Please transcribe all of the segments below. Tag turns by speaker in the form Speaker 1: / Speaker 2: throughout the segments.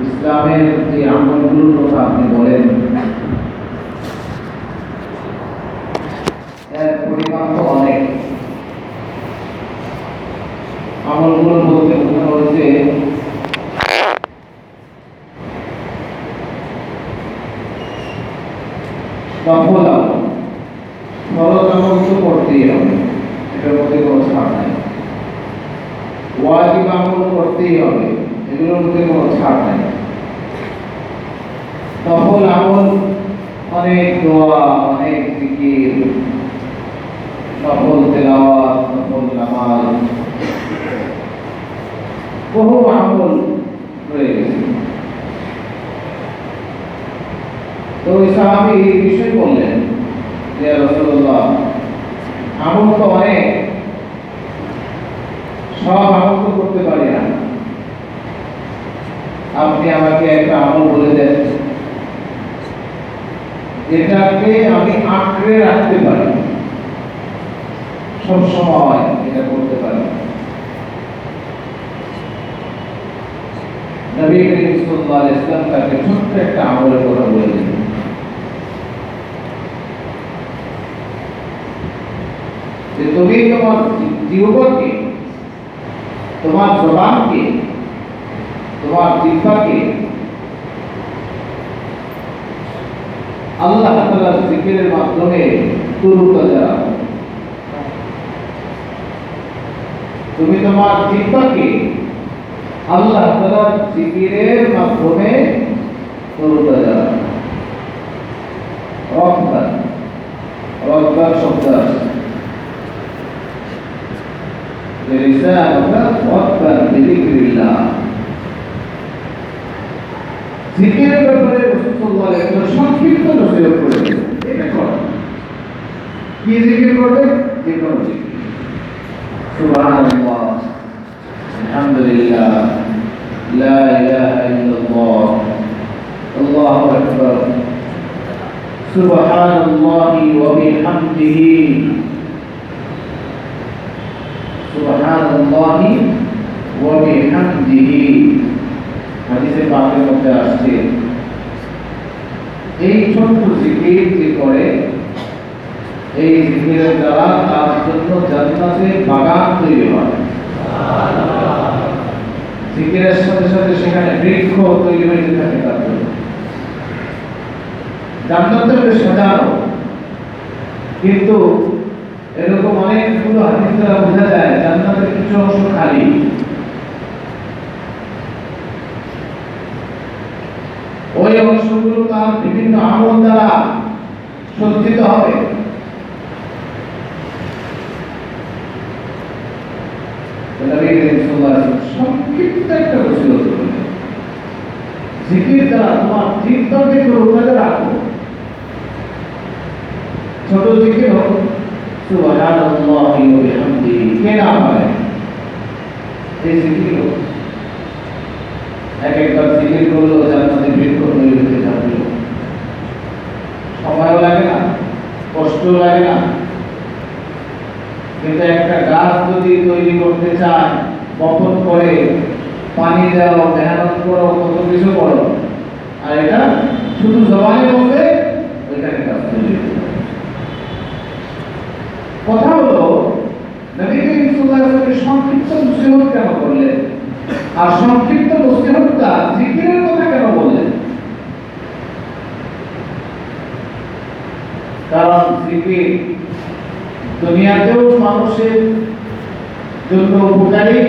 Speaker 1: ইসলামের যে আমলগুলোর কথা আপনি বলেন, এর পরিমাণ তো অনেক। আমলগুলো বলতে বোঝানো হয়েছে সফল আমল। ফরজ আমল তো করতেই হবে, এটার মধ্যে কোনো ছাড় নাই। ওয়াজিব আমল করতেই হবে, এগুলোর মধ্যে কোনো ছাড় নাই। সফল আমল অনেক দোয়া, অনেক জিকির, নফল তেলাওয়াত, নফল নামাজ, বহু আমল রয়ে গেছে। তো ওই সাহাবী এই বিষয় বললেন যে রাসূলুল্লাহ, আমল তো অনেক, সব আমল তো করতে পারি না, আপনি আমাকে একটা আমল বলে দেন যেটাকে আমি আঁকড়ে রাখতে পারি, সব সময় এটা করতে পারি। নবী করিম সাল্লাল্লাহু আলাইহি ওয়াসাল্লাম তাকে ছোট্ট একটা আমলের কথা বলে দিলেন। যে তুমি তোমার জীবনকে, তোমার জবানকে, তোমার জিহ্বাকে আল্লাহ তাআলার জিকিরের মাধ্যমে তরুতাজা, তুমি তোমার জিহ্বাকে আল্লাহ তাআলার জিকিরের মাধ্যমে তরুতাজা, রফতান রফতান শব্দ আছে, লিসানুকা রফতান বিযিকরিল্লাহ। জিকিরের ব্যাপারে রাসূল সাল্লাল্লাহু আলাইহি ওয়াসাল্লাম সংক্ষিপ্ত নসিহত করেছেন, এটা করো। কি জিকির করবে? যে কোনো জিকির, সুবহানাল্লাহ, আলহামদুলিল্লাহ, লা ইলাহা ইল্লাল্লাহ, আল্লাহু আকবার, সুবহানাল্লাহি ওয়া বিহামদিহি, সুবহানাল্লাহি ওয়া বিহামদিহি। হাদিসে পাকের মধ্যে আসছে এই ছোট্ট জিকির যে করে, এই জিকিরের দ্বারা তার জন্য জান্নাতে বাগান তৈরি হয়। জিকিরের সাথে সাথে সেখানে বৃক্ষ তৈরি হয়ে থাকে, তার জন্য জান্নাতে সাজানো। কিন্তু এরকম অনেকগুলো হাদিস দ্বারা বোঝা যায় জান্নাতের কিছু অংশ খালি। ওই অংশগুলো তার বিভিন্ন আমল দ্বারা সজ্জিত হবে। সংক্ষিপ্ত একটা নসিহত করলেন, জিকির দ্বারা তোমার জিহ্বাকে তরুতাজা রাখো। ছোট জিকির হোক, সুবহানাল্লাহি ওয়া বিহামদিহি, কে না পারে এই জিকির হোক। এক একবার জিকির করলো জান্নাতে বৃক্ষ তৈরি হতে থাকলো, সময়ও লাগে না, কষ্ট লাগে না। কিন্তু একটা গাছ যদি তৈরি করতে চায়, বপন করে পানি দাও, মেহনত করো, কত কিছু করো, আর এটা শুধু জবানে বলবে ওইখানে গাছ তৈরি হবে। কথা হলো নবী করিম সাল্লাল্লাহু আলাইহি ওয়াসাল্লাম সংক্ষিপ্ত নসিহত কেন করলেন, আর সংক্ষিপ্ত নসিহতটা জিকিরের কথা কেন বললেন? কারণ জিকির দুনিয়াতেও মানুষের জন্য উপকারী,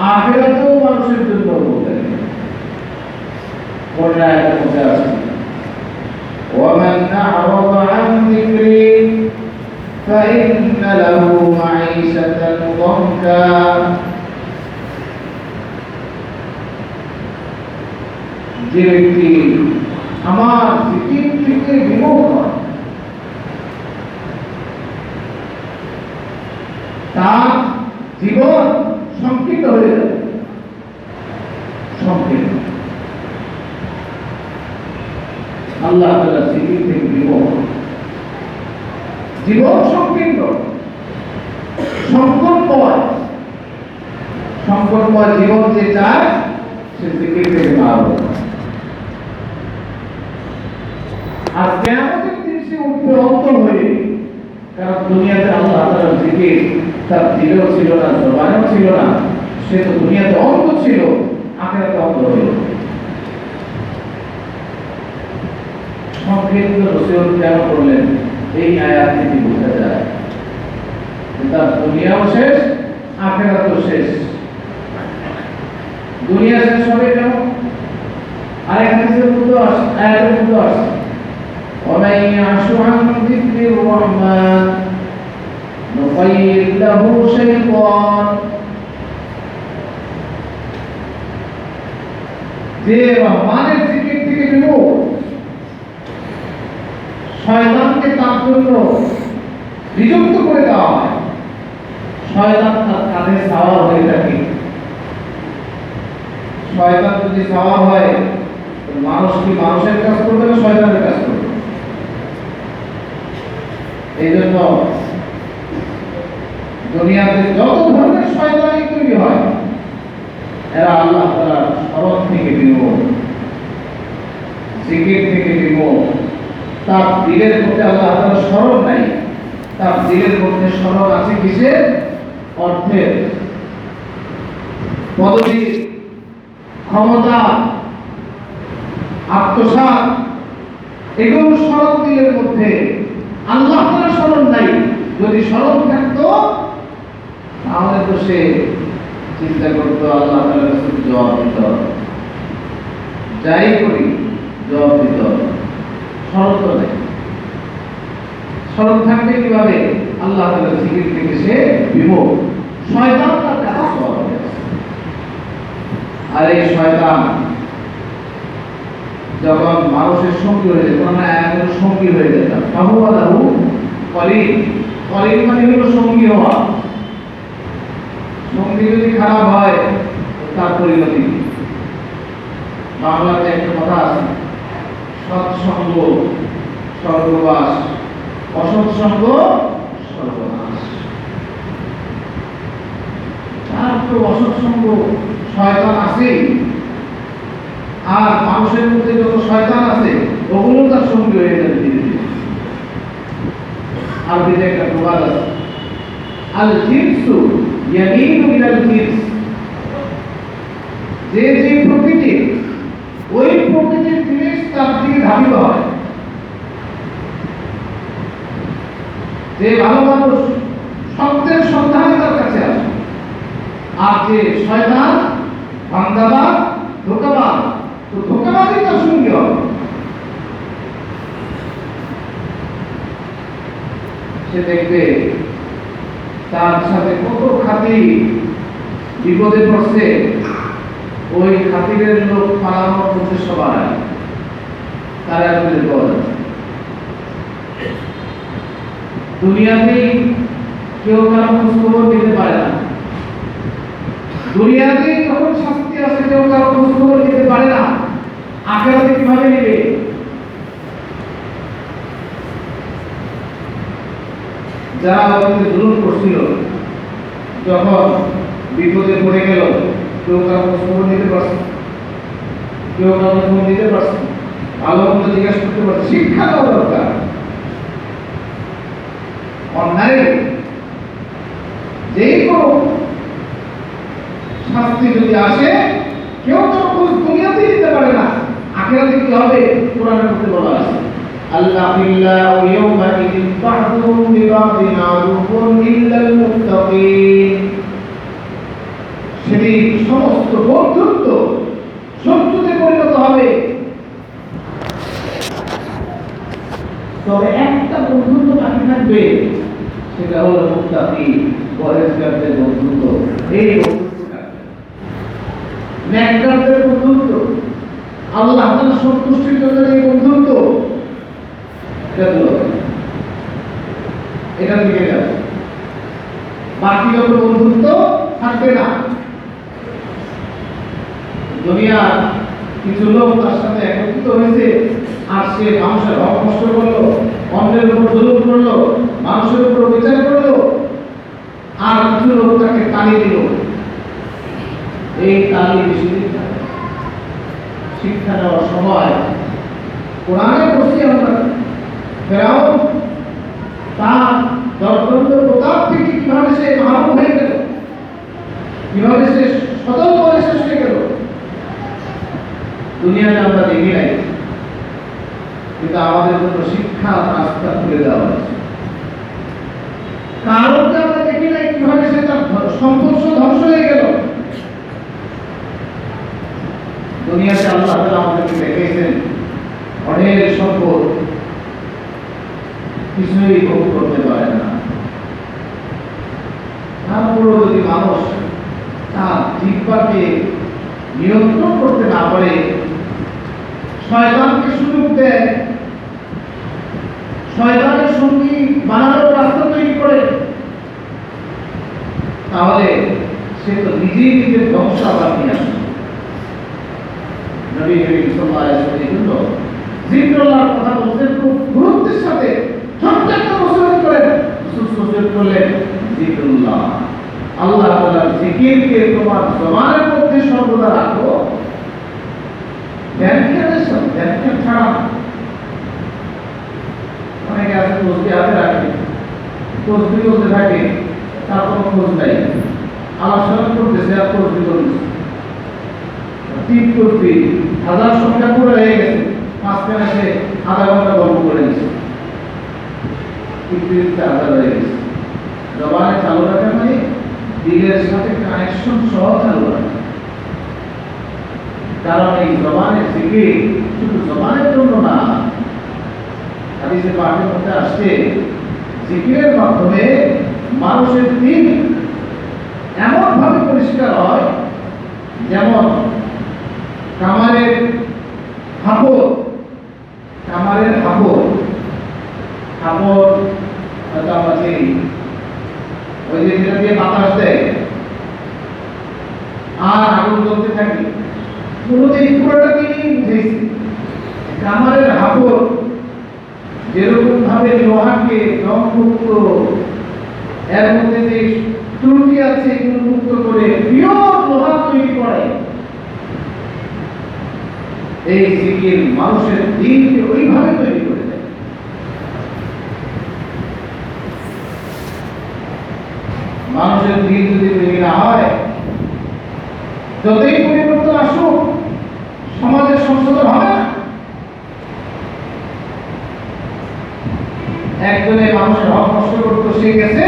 Speaker 1: আখিরাতেও মানুষের জন্য উপকারী। কোরআনে আয়াতের মধ্যে আছে, ওয়ামান আ'রাদা আন যিকরি ফাইন্না লাহু মাঈশাতান দানকা। যে ব্যক্তি আমার জিকির থেকে বিমুখ হয়, তার জীবন সংকীর্ণ হয়ে যাবে। সংকীর্ণ, আল্লাহ তাআলা জিকির থেকে বিমুখ, জীবন সংকীর্ণ, সংকটময় জীবন যে চায় সে জিকির থেকে মারবে। আর কিয়ামতের দিন সে উঠবে অন্তর হয়ে, কারণ দুনিয়াতে আল্লাহ তাআলার জিকির তার দিলেও ছিল না, জবানেও ছিল না, সে তো দুনিয়াতে অন্ধ ছিল, আখিরাতে অন্ধ হইল। সংক্ষিপ্ত নসিহত কেন করলেন? এই আয়াত থেকে বোঝা যায় তার দুনিয়াও শেষ, আখিরাতও শেষ। দুনিয়া শেষ হবে কেন? আরেক হাদিসের মধ্যে আছে, আয়াতের মধ্যে আছে, ومن يعش عن ذكر الرحمن نقيض له شيطان। যে রহমানের জিকির থেকে বিমুখ, শয়তানকে তার জন্য বিযুক্ত করে দেওয়া হয়। শয়তান তার কাঁধে সাওয়ার হয়ে থাকে। শয়তান যদি সাওয়ার হয়, মানুষ কি মানুষের কাজ করবে না শয়তানের কাজ করবে? এই জন্য দুনিয়াতে যত ধরনের শয়তানি তৈরি হয়, এরা আল্লাহ তাআলার স্মরণ থেকে বিমুখ, জিকির থেকে বিমুখ। তার দিলের মধ্যে আল্লাহ তাআলার স্মরণ নাই, তার দিলের মধ্যে স্মরণ আছে কিসের? অর্থের, পদবী, ক্ষমতা, আত্মসাৎ, এগুলো স্মরণ দিলের মধ্যে। আল্লাহ তাআলার স্মরণ নাই। যদি স্মরণ থাকতো তাহলে তো সে চিন্তা করতো আল্লাহ তাআলার কাছে জবাব দিত, যাই করি জবাব দিত। স্মরণ তো নেই। স্মরণ থাকবে কিভাবে? আল্লাহ তাআলার জিকির থেকে সে বিমুখ। শয়তান তার কাছে সওয়ার হয়ে আছে। আর এই শয়তান যখন মানুষের সঙ্গী হয়ে যেত, না এমন সঙ্গী হয়ে যেত, ফাহুয়ালাহু করিম। করিম মানে হলো সঙ্গী হওয়া। সঙ্গী যদি খারাপ হয় তার পরিণতি। বাংলাতে একটা কথা আছে, সৎসঙ্গ স্বর্গবাস, অসৎসঙ্গ সর্বনাশ। তার তো অসৎসঙ্গ শয়তান আছে, আর মানুষের মধ্যে যত শয়তান আছে ওগুলো তার সঙ্গী হয়ে যাবে ধীরে ধীরে। আর দিতে একটা প্রবাদ আছে, আল জিনসু ইয়ামিনু ইলাল জিনস। যে যে প্রকৃতি, ওই প্রকৃতির জিনিস তার দিকে ধাবিত হয়। যে ভালো মানুষ সত্যের সন্ধানে তার কাছে আসে, আর যে শয়তান, বান্দাবাদ, ধোঁকাবাজ, তো ধোঁকাবাজই তার সঙ্গী হবে। সে দেখবে তার সাথে কত খাতির বিপদে পড়ছে, ওই খাতিরের লোক পালানোর করতে সবাই তারা খুঁজে পাওয়া যাচ্ছে। দুনিয়াতেই কেউ কারো খোঁজখবর দিতে পারে না। দুনিয়াতেই যখন শাস্তি আছে কেউ কারো খোঁজখবর দিতে পারে না, আখিরাতে কিভাবে নেবে? যারা আমাদের জুলুম করছিল, যখন বিপদে পড়ে গেল, কেউ কারো খোঁজখবর দিতে পারছে, কেউ কারো খবর দিতে পারছে, ভালো মন্দ জিজ্ঞাসা করতে পারছে। শিক্ষা দেওয়া দরকার। অন্যায় যেই কোনো শাস্তি যদি আসে, কেউ তো খোঁজ দুনিয়াতেই দিতে পারে না, আখিরাতে কি হবে? কোরআনের মধ্যে বলা আছে, আল্লাহিল্লাহু ইয়াওমাইযিন বা'দুহুম বিবা'দিন আদুওয়ুন ইল্লাল মুত্তাকিন। সেদিন সমস্ত বন্ধুত্ব শত্রুতে পরিণত হবে, তবে একটা বন্ধুত্ব বাকি থাকবে, সেটা হলো মুত্তাকি, পরহেজগারদের বন্ধুত্ব। এই বন্ধুত্বটা নেককারদের বন্ধুত্ব, আল্লাহ তাআলার সন্তুষ্টির জন্য এই বন্ধুত্ব, এটা দিকে যাবে। বাকি যত বন্ধুত্ব থাকবে না। দুনিয়ার কিছু লোক তার সাথে একত্রিত হয়েছে, আর সে মানুষের হক নষ্ট করলো, অন্যের উপর জুলুম করলো, মানুষের উপর বিচার করলো, আর কিছু লোক তাকে তালি দিল। এই তালি বেশি দিন থাকে। শিক্ষা নেওয়ার সময় কোরআনে বসে আমরা ফেরাউন তার দর্দন্ড প্রতাপ থেকে কিভাবে সে মাহরুম হয়ে গেল, কিভাবে সে সদল বলে শেষ হয়ে গেল, দুনিয়াতে আমরা দেখি নাই, কিন্তু আমাদের জন্য শিক্ষা রাস্তা খুলে দেওয়া হয়েছে। কারণটা আমরা দেখি নাই কিভাবে সে তার সম্পদ ধ্বংস হয়ে গেল। দুনিয়াতে আল্লাহ তাআলা আমাদেরকে দেখিয়েছেন অনেক সম্পদ কিছুই ভোগ করতে পারে না। তারপরও যদি মানুষ তার জিহ্বাকে নিয়ন্ত্রণ করতে না পারে, শয়তানকে সুযোগ দেয়, শয়তানের সঙ্গী বানানোর রাস্তা তৈরি করে, তাহলে সে তো নিজেই নিজের ধ্বংস আবার নিয়ে আসে। নবী করিম সাল্লাল্লাহু আলাইহি ওয়াসাল্লাম জিকরুল্লাহর কথা বলতেন খুব গুরুত্বের সাথে। ছোট্ট একটা নসিহত করেন, নসিহত করলেন জিকরুল্লাহ, আল্লাহ তাআলার জিকিরকে তোমার জবানের মধ্যে সর্বদা রাখো। ধ্যান ছাড়া অনেকে আছে তসবিহ হাতে রাখে, তসবিহ বলতে থাকে, তার কোনো খোঁজ নাই, আলোচনা করতেছে আর তসবিহ করতেছে, টিপ তসবিহ হাজার সংখ্যা পুরো হয়ে গেছে, মাঝখানে সে আধা ঘন্টা গল্প করে দিচ্ছে, আধার হয়ে গেছে। জবানে চালু রাখা মানে দিলের সাথে কানেকশন সহ চালু রাখা। কারণ এই জবানের জিকির শুধু জবানের জন্য না, হাদিসে পাঠের মধ্যে আসছে জিকিরের মাধ্যমে মানুষের দিল এমন ভাবে পরিষ্কার হয় যেমন কামারের হাপড় হয়তো আমরা চিনি, ওই যে যেটা দিয়ে বাতাস দেয় আর আগুন জ্বলতে থাকে, পুরোটা তিনি বুঝেছি। কামারের হাপড় যেরকম ভাবে লোহাকে রংমুক্ত, এর মধ্যে যে ত্রুটি আছে এগুলো মুক্ত করে পিওর লোহা তৈরি করে, এই জিকির মানুষের দিনকে ওইভাবে তৈরি করে দেয়। মানুষের দিন যদি তৈরি না হয়, যতই পরিবর্তন আসুক সমাজের সংশোধন হবে না। একজনে মানুষের হক নষ্ট করতে শিখেছে,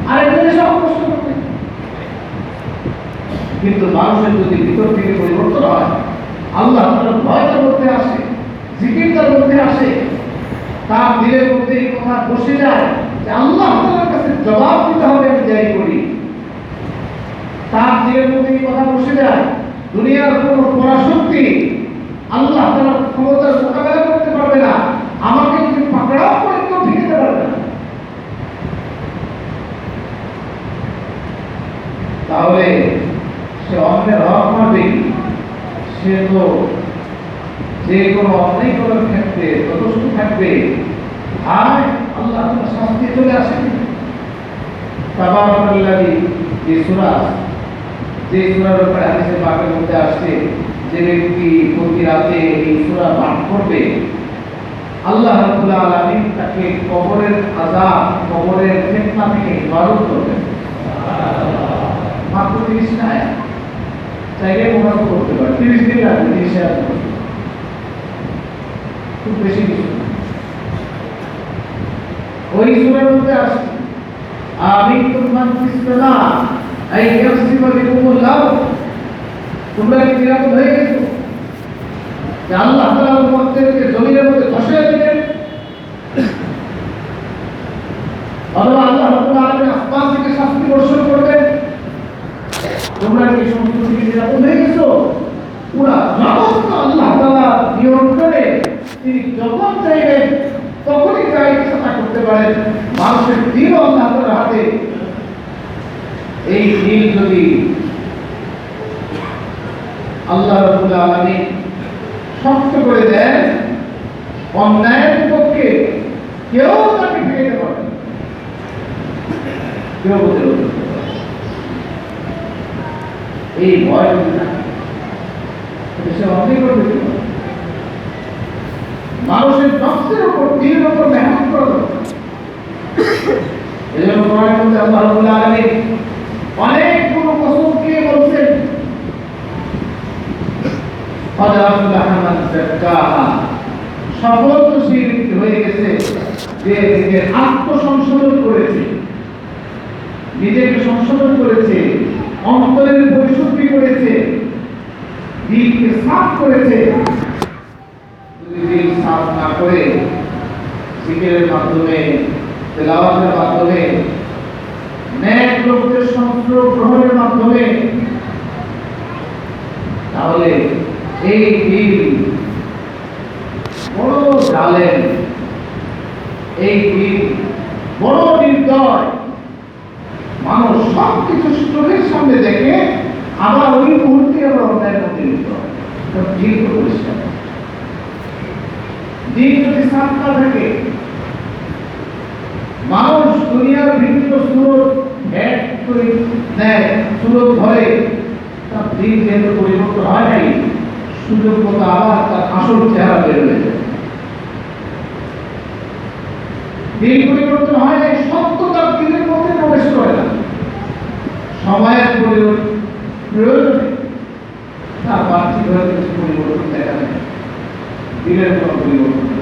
Speaker 1: আরেকজনে সব নষ্ট করতে। কিন্তু মানুষের যদি ভিতর থেকে পরিবর্তন হয়, আল্লাহ তাআলার ভয় তার মধ্যে আসে, জিকির তার মধ্যে আসে, তার দিলের মধ্যে এই কথা বসে যায় যে আল্লাহ তাআলার কাছে জবাব দিতে হবে আমি যাই করি। তার দিলের মধ্যে এই কথা বসে যায় দুনিয়ার কোনো পরাশক্তি আল্লাহ তাআলার ক্ষমতার মোকাবেলা করতে পারবে না, আমাকে যদি পাকড়াও করে কেউ ঠেকাতে পারবে না। তাহলে সে অন্যের হক মারবে, সে তো যে কোনো অন্যায় করার ক্ষেত্রে তটস্থ থাকবে, আর আল্লাহ তাআলা শাস্তি চলে আসে। তাবারাকাল্লাযী যে সূরার ব্যাপারে হাদিসে পাকের মধ্যে আসছে, যে ব্যক্তি প্রতি রাতে এই সূরা পাঠ করবে, আল্লাহ রাব্বুল আলামিন তাকে কবরের আযাব, কবরের ফিতনা থেকে হেফাজত করবেন। মাত্র 30 টা আয়াত, চাইলে মুখস্থ করতে পারে, 30 দিন লাগবে 30 আয়াত করতে, খুব বেশি কিছু। ওই সূরার মধ্যে আসছে আমিনতুম মান ফিস সামা আই ইয়াসিফা বিকুমুল্লাহ, তোমরা কি নিরাপদ হয়ে গেছো যে আল্লাহ তাআলা উম্মতদেরকে জমিনের মধ্যে ধসিয়ে দিবেন, অথবা আল্লাহ রাব্বুল আলামিন আসমান থেকে শাস্তি বর্ষণ করবেন? তোমরা কি সমস্ত থেকে নিরাপদ হয়ে গেছো? পুরা জগৎ তো আল্লাহ তাআলা নিয়ন্ত্রণে, তিনি যখন চাইবেন তখনই যা ইচ্ছা তা করতে পারেন। মানুষের দিল আল্লাহ তাআলার হাতে। এই দিল যদি আল্লাহ রাব্বুল আলামিন শক্ত করে দেন, অন্যায়ের পক্ষে কেউ তাকে ঠেকাতে পারবে না, কেউ প্রতিরোধ করতে পারবে। এই ভয় যদি থাকে সে অন্যায় করবে কি? মানুষের নফসের উপর দিনের উপর মেহনত করা দরকার। এজন্য কোরআনের মধ্যে আল্লাহ রাব্বুল আলামিন অনেকগুলো কসমকে বলছেন, قد أفلح من زكاها, সফল তো সেই ব্যক্তি হয়ে গেছে যে নিজের আত্মসংশোধন করেছে, নিজেকে সংশোধন করেছে, অন্তরের পরিশুদ্ধি করেছে, দিলকে সাফ করেছে। যদি দিল সাফ না করে জিকিরের মাধ্যমে, তেলাওয়াতের মাধ্যমে, নেক লোকদের সংস্রব গ্রহণের মাধ্যমে, তাহলে এই দিল বড় জালেম, এই দিল বড় নির্দয়। মানুষ সব কিছু চোখের সামনে দেখে আবার ওই মুহূর্তে আবার অন্যায়ের মধ্যে লিপ্ত হয়। দিল তো পরিষ্কার, দিল যদি সাফ না থাকে, মানুষ দুনিয়ার বিভিন্ন সুরত এক করে নেয়, সুরত ধরে, তার দিল যেহেতু পরিবর্তন হয় নাই, সুযোগ মতো আবার তার আসল চেহারা বের হয়ে যায়। দিল পরিবর্তন হয় নাই, সত্য তার দিলের মধ্যে প্রবেশ করে না। সময়ের প্রয়োজনে তার বাহ্যিকভাবে কিছু পরিবর্তন দেখা যায়, দিলের কোনো পরিবর্তন